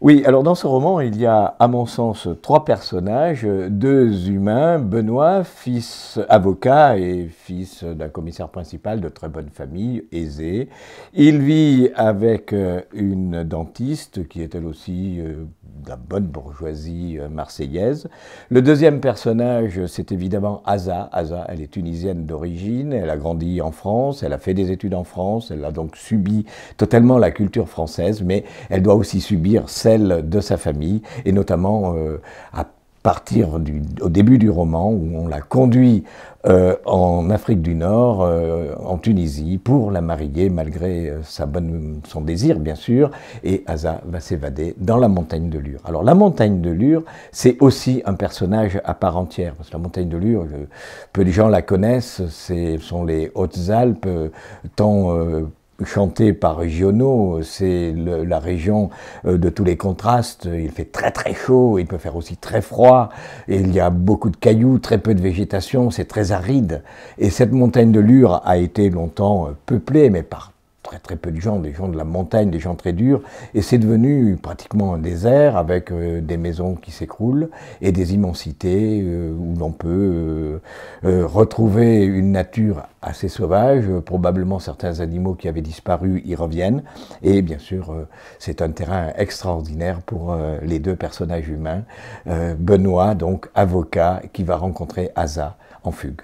Oui, alors dans ce roman, il y a, à mon sens, trois personnages, deux humains, Benoît, fils avocat et fils d'un commissaire principal de très bonne famille, aisée. Il vit avec une dentiste qui est elle aussi de la bonne bourgeoisie marseillaise. Le deuxième personnage, c'est évidemment Aza. Aza, elle est tunisienne d'origine, elle a grandi en France, elle a fait des études en France, elle a donc subi totalement la culture française, mais elle doit aussi subir celle de sa famille, et notamment à partir au début du roman, où on la conduit en Afrique du Nord, en Tunisie, pour la marier, malgré son désir, bien sûr, et Aza va s'évader dans la montagne de Lure. Alors, la montagne de Lure, c'est aussi un personnage à part entière, parce que la montagne de Lure, peu de gens la connaissent, ce sont les Hautes-Alpes, tant chanté par Giono, c'est la région de tous les contrastes. Il fait très très chaud, il peut faire aussi très froid, et il y a beaucoup de cailloux, très peu de végétation, c'est très aride. Et cette montagne de Lure a été longtemps peuplée, mais par très très peu de gens, des gens de la montagne, des gens très durs, et c'est devenu pratiquement un désert avec des maisons qui s'écroulent et des immensités où l'on peut retrouver une nature assez sauvage, probablement certains animaux qui avaient disparu y reviennent, et bien sûr c'est un terrain extraordinaire pour les deux personnages humains, Benoît donc avocat qui va rencontrer Aza en fugue.